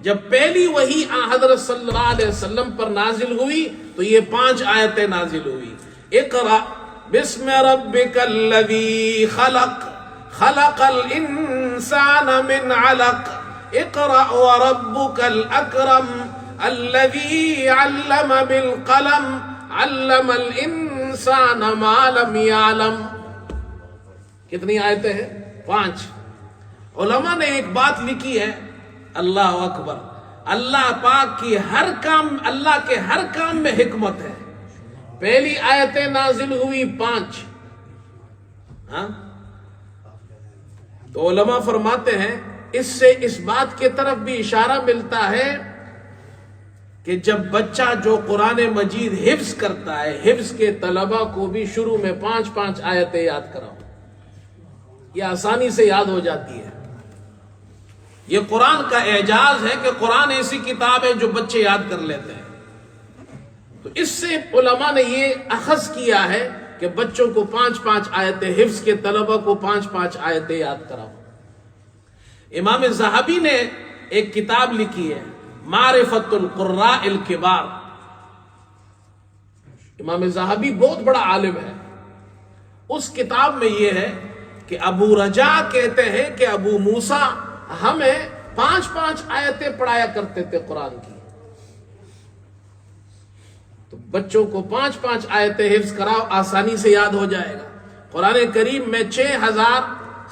جب پہلی وحی حضرت صلی اللہ علیہ وسلم پر نازل ہوئی تو یہ 5 آیتیں نازل ہوئی. اقرأ بسم ربک الذی خلق خلق الانسان من علق اقرأ وربک الاکرم الذی علم بالقلم علم الانسان ما لم یعلم. کتنی آیتیں ہیں؟ 5. علماء نے ایک بات لکھی ہے، اللہ اکبر، اللہ پاک کی ہر کام، اللہ کے ہر کام میں حکمت ہے. پہلی آیتیں نازل ہوئی 5. تو علماء فرماتے ہیں اس سے اس بات کی طرف بھی اشارہ ملتا ہے کہ جب بچہ جو قرآن مجید حفظ کرتا ہے، حفظ کے طلبہ کو بھی شروع میں 5 آیتیں یاد کراؤ، یہ آسانی سے یاد ہو جاتی ہے. یہ قرآن کا اعجاز ہے کہ قرآن ایسی کتاب ہے جو بچے یاد کر لیتے ہیں. تو اس سے علماء نے یہ اخذ کیا ہے کہ بچوں کو 5 آیتیں، حفظ کے طلبہ کو 5 آیتیں یاد کراؤ. امام ذہبی نے ایک کتاب لکھی ہے معرفت القراء الکبار. امام ذہبی بہت بڑا عالم ہے. اس کتاب میں یہ ہے کہ ابو رجا کہتے ہیں کہ ابو موسیٰ ہمیں 5 آیتیں پڑھایا کرتے تھے قرآن کی. تو بچوں کو 5 آیتیں حفظ کراؤ، آسانی سے یاد ہو جائے گا. قرآن کریم میں 6000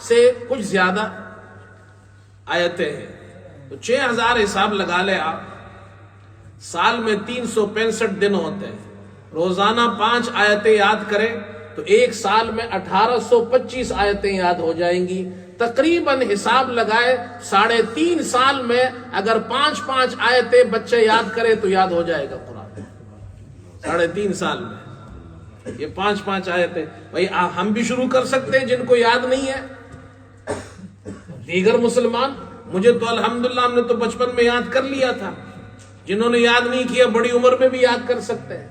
سے کچھ زیادہ آیتیں ہیں. تو 6000 حساب لگا لے آپ، سال میں 365 دن ہوتے ہیں. روزانہ 5 آیتیں یاد کریں تو ایک سال میں 1825 آیتیں یاد ہو جائیں گی. تقریباً حساب لگائے 3.5 سال میں اگر 5 آیتیں بچے یاد کرے تو یاد ہو جائے گا قرآن. 3.5 سال میں یہ 5 آیتیں. بھائی ہم بھی شروع کر سکتے ہیں جن کو یاد نہیں ہے. دیگر مسلمان، مجھے تو الحمدللہ ہم نے تو بچپن میں یاد کر لیا تھا. جنہوں نے یاد نہیں کیا بڑی عمر میں بھی یاد کر سکتے ہیں.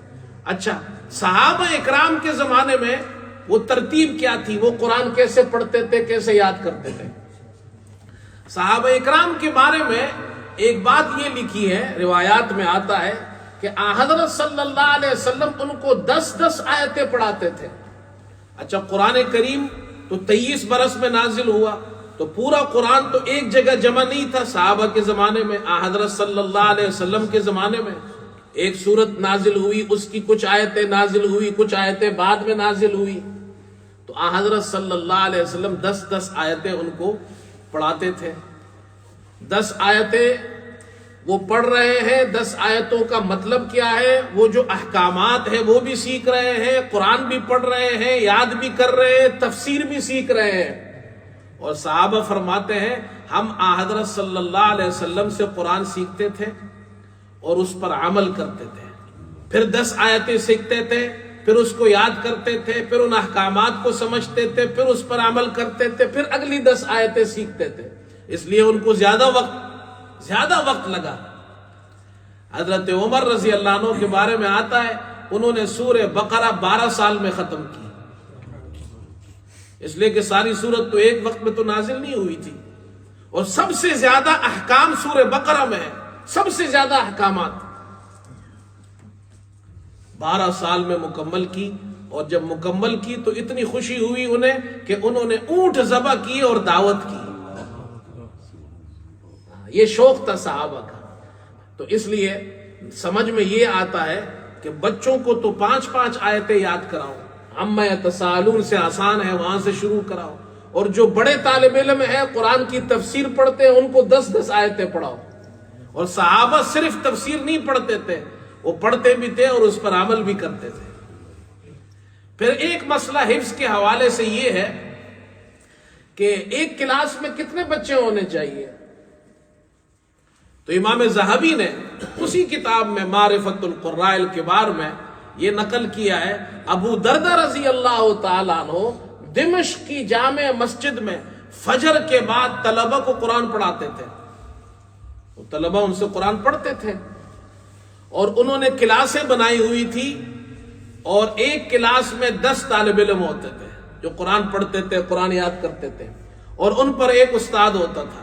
اچھا، صحابہ اکرام کے زمانے میں وہ ترتیب کیا تھی؟ وہ قرآن کیسے پڑھتے تھے، کیسے یاد کرتے تھے؟ صحابہ اکرام کے بارے میں ایک بات یہ لکھی ہے، روایات میں آتا ہے کہ حضرت صلی اللہ علیہ وسلم ان کو 10 آیتیں پڑھاتے تھے. اچھا، قرآن کریم تو 23 برس میں نازل ہوا، تو پورا قرآن تو ایک جگہ جمع نہیں تھا. صحابہ کے زمانے میں، حضرت صلی اللہ علیہ وسلم کے زمانے میں ایک سورت نازل ہوئی، اس کی کچھ آیتیں نازل ہوئی، کچھ آیتیں بعد میں نازل ہوئی. تو حضرت صلی اللہ علیہ وسلم 10 آیتیں ان کو پڑھاتے تھے. 10 آیتیں وہ پڑھ رہے ہیں. 10 آیتوں کا مطلب کیا ہے؟ وہ جو احکامات ہیں وہ بھی سیکھ رہے ہیں، قرآن بھی پڑھ رہے ہیں، یاد بھی کر رہے ہیں، تفسیر بھی سیکھ رہے ہیں. اور صحابہ فرماتے ہیں ہم حضرت صلی اللہ علیہ وسلم سے قرآن سیکھتے تھے اور اس پر عمل کرتے تھے. پھر 10 آیتیں سیکھتے تھے، پھر اس کو یاد کرتے تھے، پھر ان احکامات کو سمجھتے تھے، پھر اس پر عمل کرتے تھے، پھر اگلی 10 آیتیں سیکھتے تھے. اس لیے ان کو زیادہ وقت لگا. حضرت عمر رضی اللہ عنہ کے بارے میں آتا ہے انہوں نے سورہ بقرہ 12 سال میں ختم کی. اس لیے کہ ساری سورت تو ایک وقت میں تو نازل نہیں ہوئی تھی. اور سب سے زیادہ احکام سورہ بقرہ میں ہے، سب سے زیادہ احکامات 12 سال میں مکمل کی. اور جب مکمل کی تو اتنی خوشی ہوئی انہیں کہ انہوں نے اونٹ ذبح کیے اور دعوت کی. یہ شوق تھا صحابہ کا. تو اس لیے سمجھ میں یہ آتا ہے کہ بچوں کو تو 5 آیتیں یاد کراؤ. عما یتساءلون سے آسان ہے، وہاں سے شروع کراؤ. اور جو بڑے طالب علم ہیں قرآن کی تفسیر پڑھتے ہیں ان کو 10 آیتیں پڑھاؤ. اور صحابہ صرف تفسیر نہیں پڑھتے تھے، وہ پڑھتے بھی تھے اور اس پر عمل بھی کرتے تھے. پھر ایک مسئلہ حفظ کے حوالے سے یہ ہے کہ ایک کلاس میں کتنے بچے ہونے چاہیے؟ تو امام ذہبی نے اسی کتاب میں معرفت القراء الکبار میں یہ نقل کیا ہے. ابو دردہ رضی اللہ تعالیٰ عنہ دمشق کی جامع مسجد میں فجر کے بعد طلبہ کو قرآن پڑھاتے تھے. وہ طلبہ ان سے قرآن پڑھتے تھے اور انہوں نے کلاسیں بنائی ہوئی تھی اور ایک کلاس میں 10 طالب علم ہوتے تھے جو قرآن پڑھتے تھے، قرآن یاد کرتے تھے اور ان پر ایک استاد ہوتا تھا.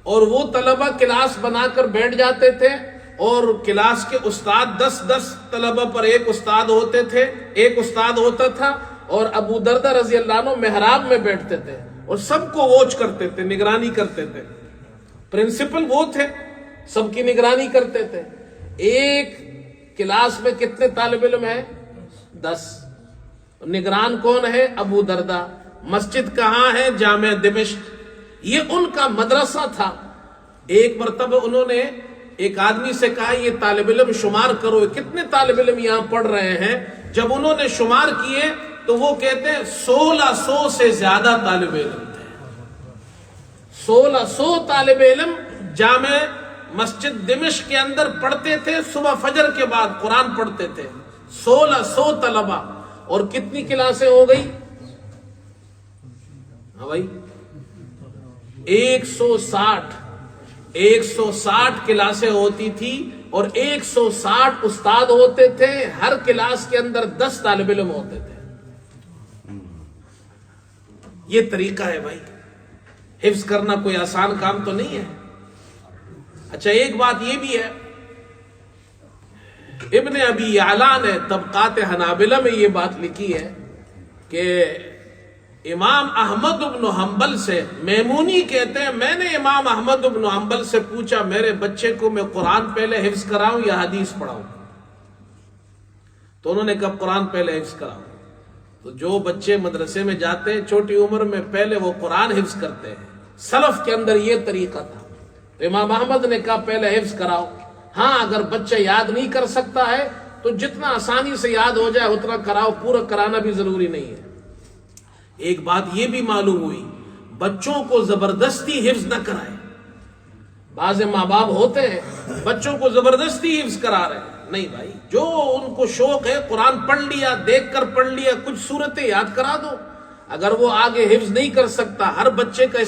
اور وہ طلبہ کلاس بنا کر بیٹھ جاتے تھے، اور کلاس کے استاد 10 طلبہ پر ایک استاد ہوتے تھے، ایک استاد ہوتا تھا، اور ابو دردہ رضی اللہ عنہ محراب میں بیٹھتے تھے اور سب کو واچ کرتے تھے، نگرانی کرتے تھے۔ پرنسپل وہ تھے، سب کی نگرانی کرتے تھے۔ ایک کلاس میں کتنے طالب علم ہیں؟ 10۔ نگران کون ہے؟ ابو دردہ۔ مسجد کہاں ہے؟ جامع دمشق۔ یہ ان کا مدرسہ تھا۔ ایک مرتبہ انہوں نے ایک آدمی سے کہا یہ طالب علم شمار کرو، کتنے طالب علم یہاں پڑھ رہے ہیں؟ جب انہوں نے شمار کیے تو وہ کہتے ہیں 1600 سے زیادہ طالب علم تھے۔ 1600 طالب علم جامع مسجد دمشق کے اندر پڑھتے تھے، صبح فجر کے بعد قرآن پڑھتے تھے۔ 1600 طلبہ، اور کتنی کلاسیں ہو گئی؟ ہاں بھائی 160 کلاسیں ہوتی تھی، اور 160 استاد ہوتے تھے، ہر کلاس کے اندر 10 طالب علم ہوتے تھے۔ یہ طریقہ ہے بھائی، حفظ کرنا کوئی آسان کام تو نہیں ہے۔ اچھا ایک بات یہ بھی ہے، ابن ابی یعلا نے طبقات حنابلہ میں یہ بات لکھی ہے کہ امام احمد بن حنبل سے، میمونی کہتے ہیں میں نے امام احمد بن حنبل سے پوچھا میرے بچے کو میں قرآن پہلے حفظ کراؤں یا حدیث پڑھاؤں؟ تو انہوں نے کہا قرآن پہلے حفظ کراؤں۔ تو جو بچے مدرسے میں جاتے ہیں چھوٹی عمر میں پہلے وہ قرآن حفظ کرتے ہیں، سلف کے اندر یہ طریقہ تھا۔ تو امام احمد نے کہا پہلے حفظ کراؤ۔ ہاں اگر بچہ یاد نہیں کر سکتا ہے تو جتنا آسانی سے یاد ہو جائے اتنا کراؤ، پورا کرانا بھی ضروری نہیں ہے۔ ایک بات یہ بھی معلوم ہوئی، بچوں کو زبردستی حفظ نہ کرائے۔ بعض ماں باپ ہوتے ہیں بچوں کو زبردستی حفظ کرا رہے ہیں، نہیں بھائی، جو ان کو شوق ہے قرآن پڑھ لیا، دیکھ کر پڑھ لیا، کچھ صورتیں یاد کرا دو۔ اگر وہ آگے حفظ نہیں کر سکتا، ہر بچے کا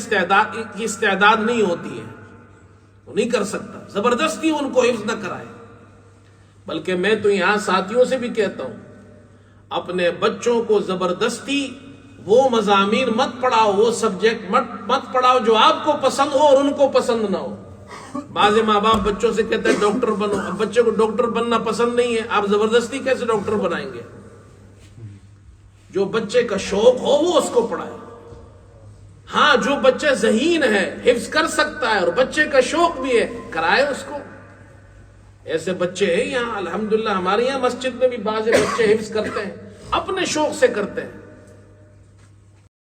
استعداد نہیں ہوتی ہے، وہ نہیں کر سکتا، زبردستی ان کو حفظ نہ کرائے۔ بلکہ میں تو یہاں ساتھیوں سے بھی کہتا ہوں، اپنے بچوں کو زبردستی وہ مضامین مت پڑھاؤ، وہ سبجیکٹ مت پڑھاؤ جو آپ کو پسند ہو اور ان کو پسند نہ ہو۔ بعض ماں باپ بچوں سے کہتے ہیں ڈاکٹر بنو، اب بچے کو ڈاکٹر بننا پسند نہیں ہے، آپ زبردستی کیسے ڈاکٹر بنائیں گے؟ جو بچے کا شوق ہو وہ اس کو پڑھائے۔ ہاں جو بچہ ذہین ہے، حفظ کر سکتا ہے اور بچے کا شوق بھی ہے، کرائے اس کو۔ ایسے بچے ہیں یہاں الحمدللہ، ہمارے یہاں مسجد میں بھی بعض بچے حفظ کرتے ہیں، اپنے شوق سے کرتے ہیں۔